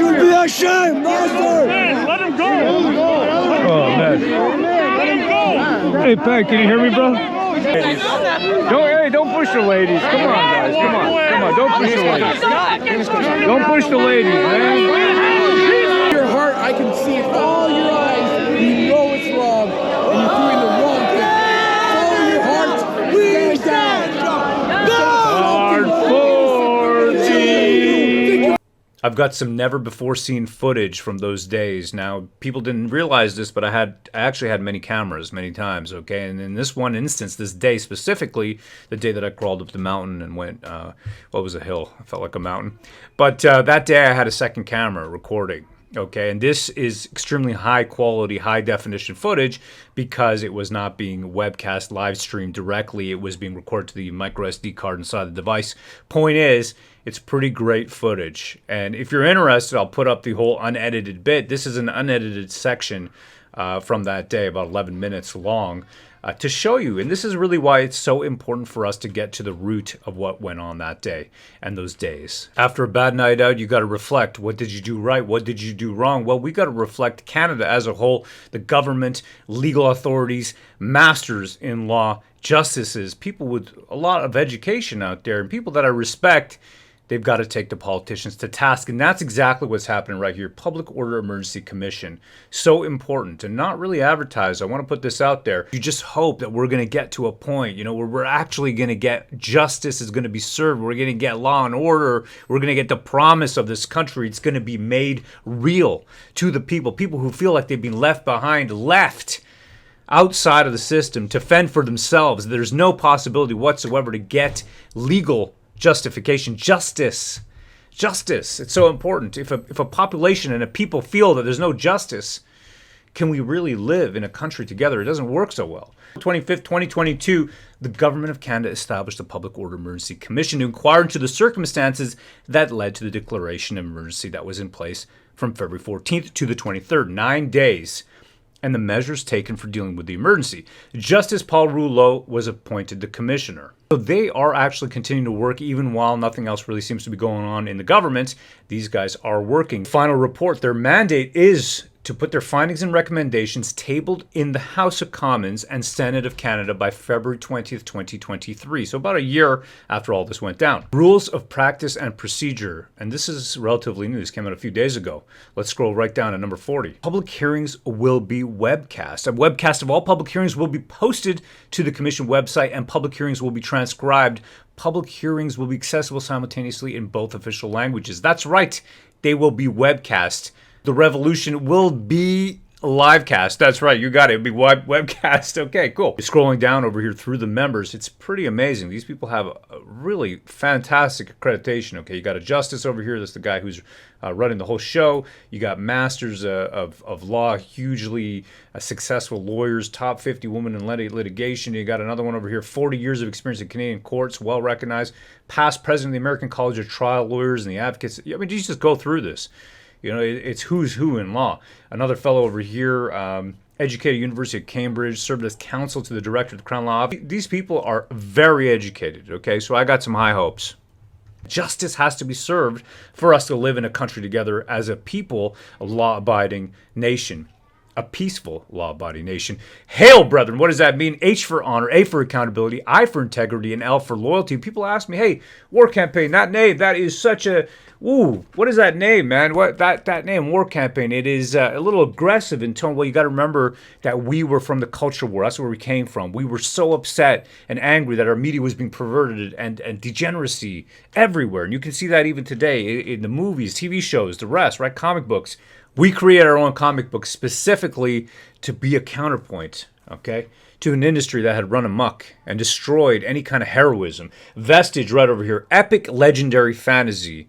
You'd be ashamed, master! Man, let him go! Oh, man. Let him go! Hey, Pat, can you hear me, bro? Don't push the ladies. Come on, guys. Come on. Don't push the ladies. Don't push the ladies, man. Your heart, I can see it. All your eyes, you know it's wrong, and you're doing the wrong thing. Follow your heart. Stand down. Hard 40. I've got some never-before-seen footage from those days. Now, people didn't realize this, but I actually had many cameras many times, okay? And in this one instance, this day specifically, the day that I crawled up the mountain and went, what was a hill? It felt like a mountain. But that day, I had a second camera recording, okay? And this is extremely high-quality, high-definition footage because it was not being webcast, live streamed directly. It was being recorded to the micro SD card inside the device. Point is, it's pretty great footage. And if you're interested, I'll put up the whole unedited bit. This is an unedited section from that day, about 11 minutes long, to show you. And this is really why it's so important for us to get to the root of what went on that day and those days. After a bad night out, you got to reflect. What did you do right? What did you do wrong? Well, we got to reflect Canada as a whole, the government, legal authorities, masters in law, justices, people with a lot of education out there, and people that I respect. They've got to take the politicians to task. And that's exactly what's happening right here. Public Order Emergency Commission. So important and not really advertised. I want to put this out there. You just hope that we're going to get to a point, you know, where we're actually going to get justice is going to be served. We're going to get law and order. We're going to get the promise of this country. It's going to be made real to the people. People who feel like they've been left behind, left outside of the system to fend for themselves. There's no possibility whatsoever to get legal justification, justice. It's so important. If a population and a people feel that there's no justice, can we really live in a country together? It doesn't work so well. 25th, 2022, the Government of Canada established a Public Order Emergency Commission to inquire into the circumstances that led to the declaration of emergency that was in place from February 14th to the 23rd, 9 days, and the measures taken for dealing with the emergency. Justice Paul Rouleau was appointed the commissioner. So they are actually continuing to work even while nothing else really seems to be going on in the government. These guys are working. Final report, their mandate is to put their findings and recommendations tabled in the House of Commons and Senate of Canada by February 20th, 2023. So about a year after all this went down. Rules of practice and procedure. And this is relatively new. This came out a few days ago. Let's scroll right down to number 40. Public hearings will be webcast. A webcast of all public hearings will be posted to the Commission website, and public hearings will be transcribed. Public hearings will be accessible simultaneously in both official languages. That's right. They will be webcast. The revolution will be livecast. That's right. You got it. It'll be webcast. Okay, cool. Scrolling down over here through the members, it's pretty amazing. These people have a really fantastic accreditation. Okay, you got a justice over here. That's the guy who's running the whole show. You got masters of law, hugely successful lawyers, top 50 women in litigation. You got another one over here, 40 years of experience in Canadian courts, well recognized. Past president of the American College of Trial Lawyers and the Advocates. I mean, you just go through this. You know, it's who's who in law. Another fellow over here, educated at University of Cambridge, served as counsel to the director of the Crown Law Office. These people are very educated, okay? So I got some high hopes. Justice has to be served for us to live in a country together as a people, a law-abiding nation. A peaceful, law-abiding nation. Hail, brethren. What does that mean? H for honor, A for accountability, I for integrity, and L for loyalty. People ask me, hey, war campaign, that name, that is such a... Ooh, what is that name, man? What that name, war campaign? It is a little aggressive in tone. Well, you got to remember that we were from the culture war. That's where we came from. We were so upset and angry that our media was being perverted and degeneracy everywhere. And you can see that even today in the movies, TV shows, the rest, right? Comic books. We create our own comic books specifically to be a counterpoint, okay, to an industry that had run amok and destroyed any kind of heroism. Vestige right over here. Epic legendary fantasy.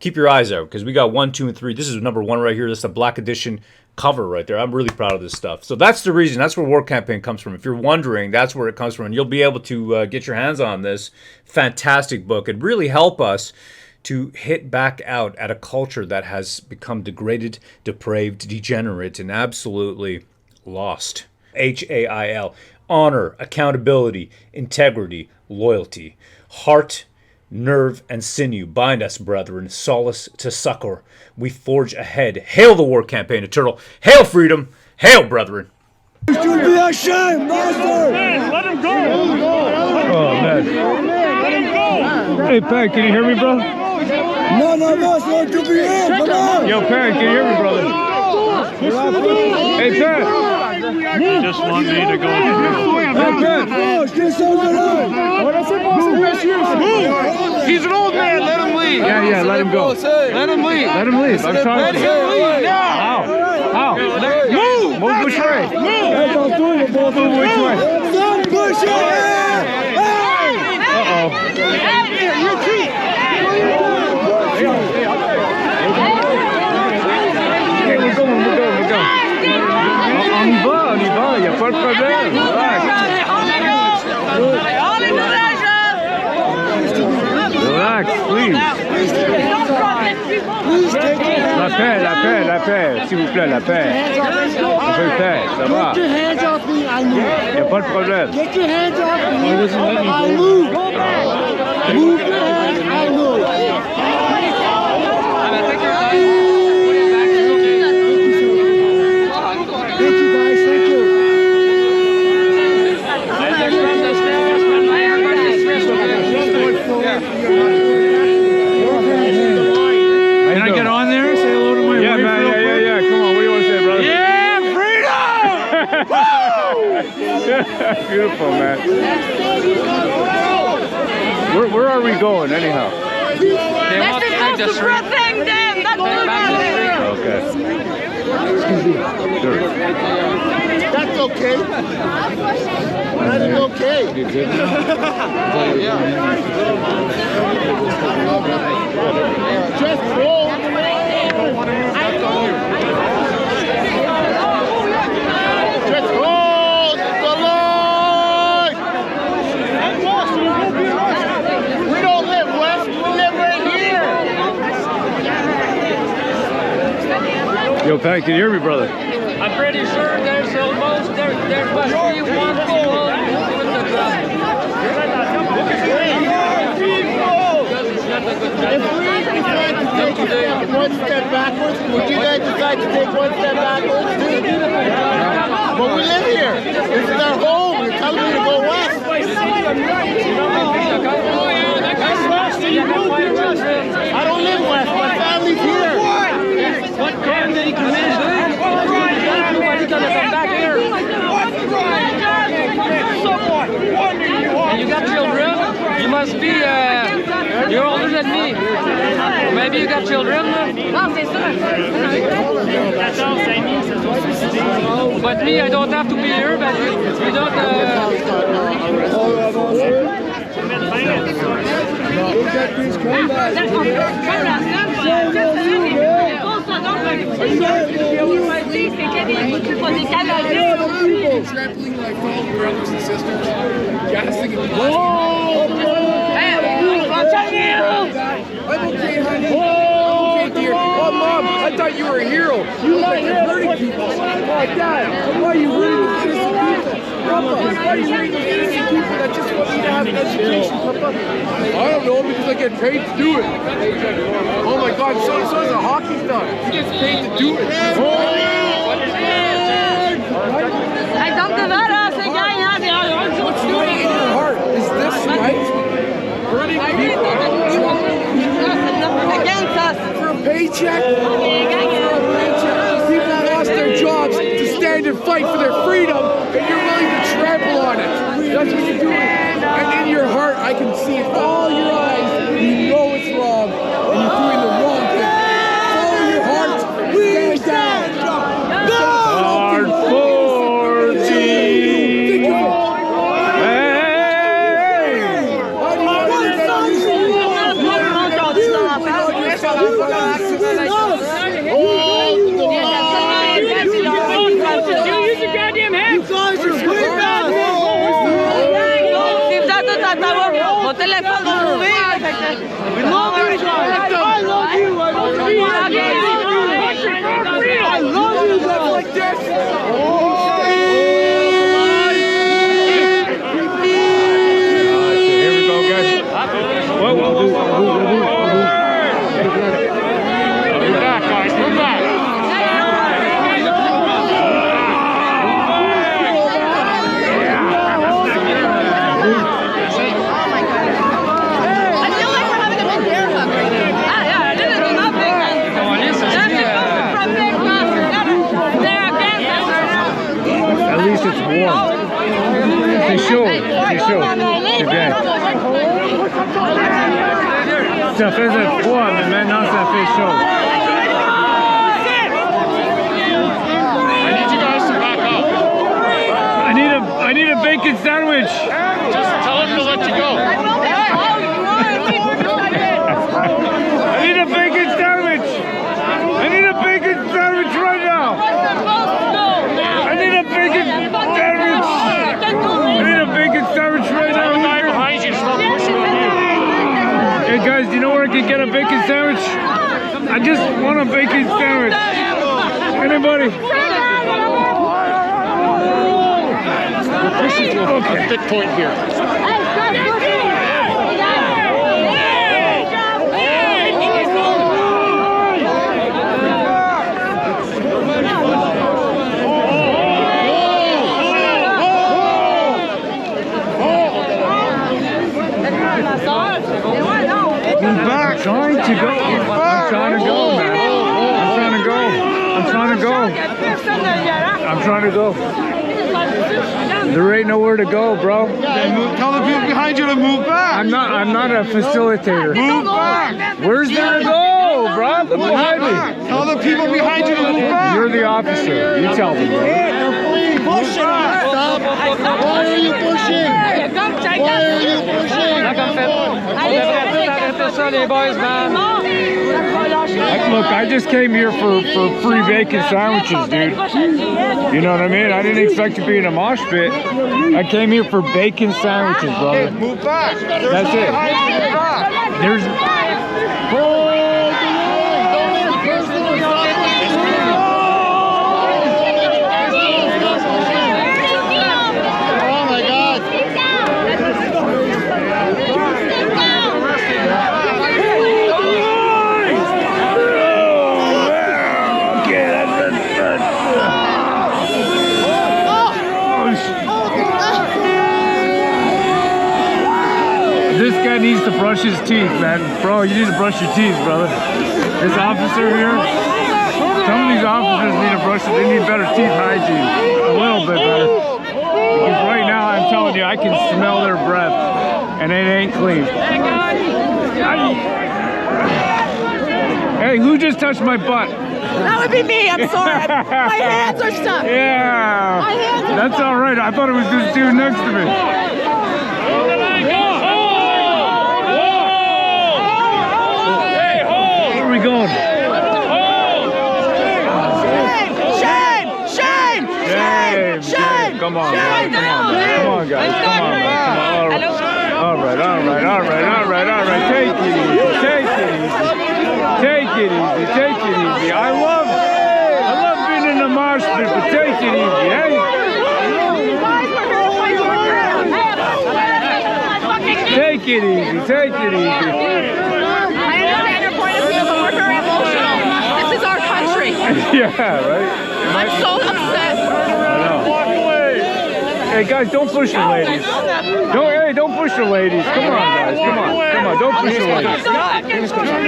Keep your eyes out because we got 1, 2, and 3. This is number 1 right here. This is the Black Edition cover right there. I'm really proud of this stuff. So that's the reason. That's where War Campaign comes from. If you're wondering, that's where it comes from. And you'll be able to get your hands on this fantastic book and really help us to hit back out at a culture that has become degraded, depraved, degenerate, and absolutely lost. H.A.I.L. Honor, accountability, integrity, loyalty, heart, nerve, and sinew. Bind us, brethren, solace to succor. We forge ahead. Hail the war campaign, Eternal. Hail freedom. Hail, brethren. To be H.A.I.L, master! Let him go. Oh, man. Let him go. Hey, Pat, can you hear me, bro? None of us want to be in, come on! Yo, Pat, can you hear me, brother? Hey, Pat. Just want me to go. Hey, Pat. This is alive! He's an old man. Let him leave. Yeah, let him go. Let him leave. Let him leave. I'm Let trying him leave now. How? Move. Move which way? Move which way? Stop pushing it! Uh-oh. Okay, we're going. On y va, y a pas de problème. Relax, please. La paix, s'il vous plaît, la paix. On peut le faire, ça va. Get your hands off me, I move. Y a pas de problème. Get your hands off me, I move. Move your hands, I move. Thank you guys, thank you. Can I get on there? Say hello to my wife. Yeah. Come on, what do you want to say, brother? Yeah, freedom! Beautiful, man. Where are we going, anyhow? That's supposed to protect them. That's what Okay. Sure. That's okay. That is okay. You good now? Just roll. Just hold the line. We don't live west. We live right here. Yo, Pat, can you hear me, brother? I'm pretty sure there's almost there must be one people with the drum. If we decide to take one step backwards, would you guys decide to take one step backwards? But we live here. This is our home. You're telling me to go west. I don't live west. My family's here. What crime did he commit? Everybody gonna come back here. And you got children? You must be you're older than me. Maybe you got children? But me, I don't have to be here, but you don't Trampling like fellow brothers and sisters, gassing and I'm okay, honey. I'm okay, dear. Oh, Mom, I thought you were a hero. You look like you're hurting people. Oh, Dad, why are you hurting those innocent people? Papa, why are you hurting those innocent people that just want me to have an education, Papa? I don't know, because I get paid to do it. Oh, my God, so is a hockey star. He gets paid to do it. I don't give up, What's doing in your heart? Is this right? Hurting people against us. for a paycheck? People lost their jobs to stand and fight for their freedom, and you're willing to trample on it. That's what you're doing. And in your heart, I can see it. All your eyes, you know it's wrong, and you're doing the wrong thing. Follow your heart. Stand down. Hard 40. Think of it. Mon téléphone va mourir. fait chaud. C'est bien. Ça faisait froid, mais maintenant ça fait chaud. I need a bacon sandwich. Just tell him to let you go. I need a bacon sandwich. I need a bacon sandwich right now. I need a bacon sandwich. I need a bacon sandwich right now. Guy behind you, stop pushing on you. Hey guys, do you know where I can get a bacon sandwich? I just want a bacon sandwich. Anybody? Push it to a thick point here. I'm trying to go. I'm trying to go, man. I'm trying to go. I'm trying to go. I'm trying to go. There ain't nowhere to go, bro. Tell the people behind you to move back. I'm not a facilitator. Move back. Where's there to go, bro? Look behind me. Tell the people behind you to move back. You're the officer. You tell them. Pushing. Stop. Why are you pushing? Why are you pushing? Look, I just came here for free bacon sandwiches, dude. You know what I mean? I didn't expect to be in a mosh pit. I came here for bacon sandwiches, brother. Move back. That's it. There's... This guy needs to brush his teeth, man. Bro, you need to brush your teeth, brother. This officer here, some of these officers need to brush it. They need better teeth hygiene. A little bit better. Because right now, I'm telling you, I can smell their breath. And it ain't clean. Hey, who just touched my butt? That would be me. I'm sorry. My hands are stuck. Yeah. My hands are That's all right. I thought it was this dude next to me. Where are we going? Shame! Shame! Shame! Come on, guys. Come on, guys. Come on, man. All right. Take it easy. Take it easy. I love being in the mosh pit, but take it easy, hey? Take it easy. I understand your point of view, but we're very emotional. This is our country. Yeah, right? I'm so upset. Hey guys, don't push the ladies. Don't push the ladies. Come on, guys. Come on. Don't push the ladies.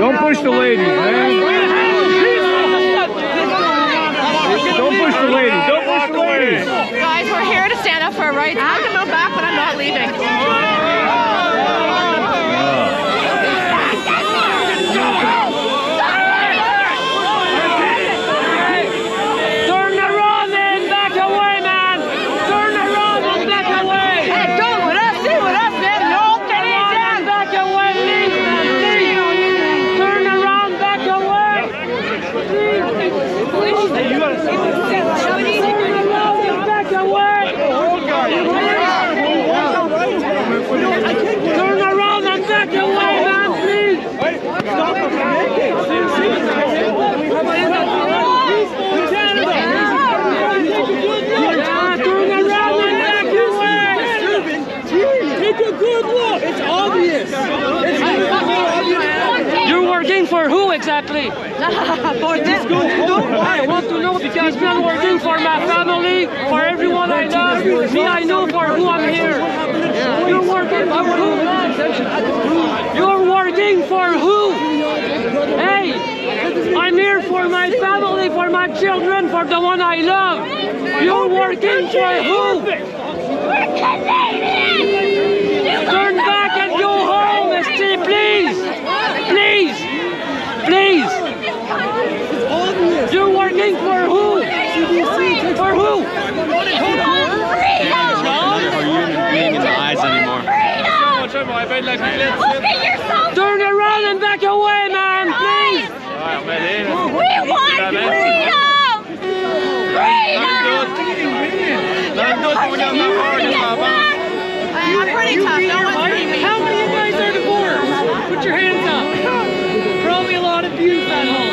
Don't push the ladies, man. Don't push the ladies. Don't push the ladies. Guys, we're here to stand up for our rights. I can move back, but I'm not leaving. Turn around and back away, man. Turn around and back away. Hey, don't with us, stay with us, man. No Canadian. Back away, please, man. Please. Turn around, back away. Hey, you gotta turn around and back away. Turn around and back away, man, please. Stop it, man. Turn around and back away. Take a good look. It's obvious. You're working for who exactly? For this group. I want to know because I'm working for my family, for everyone I love. Me, I know for who I'm here. You're working for who? You're working for who? Hey, I'm here for my family, for my children, for the one I love. You're working for who? We're Canadian. Working for who? For who? Are you even being in the eyes anymore? Turn around and back away, man, please. We want freedom! I'm pretty tough. No one's pretty mean. How many of you guys are divorced? Put your hands up. Probably a lot of views at home.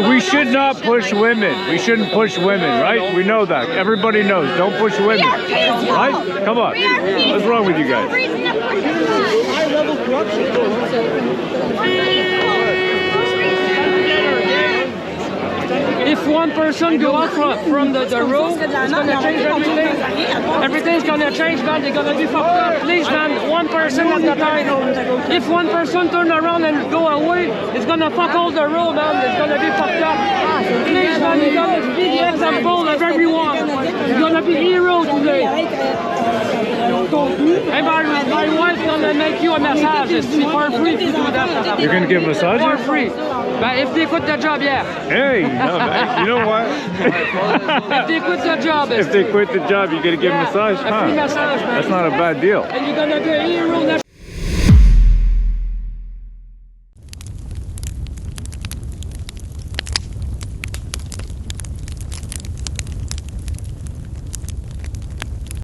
We should not push women. We shouldn't push women, right? We know that. Everybody knows. Don't push women. Right? Come on. What's wrong with you guys? High-level corruption. If one person go out from the road, it's gonna change everything. Everything's gonna change, man. They're gonna be fucked up. Please, man, one person at a time. If one person turn around and go away, it's gonna fuck all the road, man. It's gonna be fucked up. Please, man, you gotta be the example of everyone. You're gonna be hero today. Hey, my wife's gonna make you a massage. It's for free if you do that. You're gonna give massages? For free. But if they quit the job, yeah. Hey, no, man, you know what? If they quit the job, If they quit the job, you're gonna give them a massage? a free massage, man. That's not a bad deal. And you're gonna be a hero next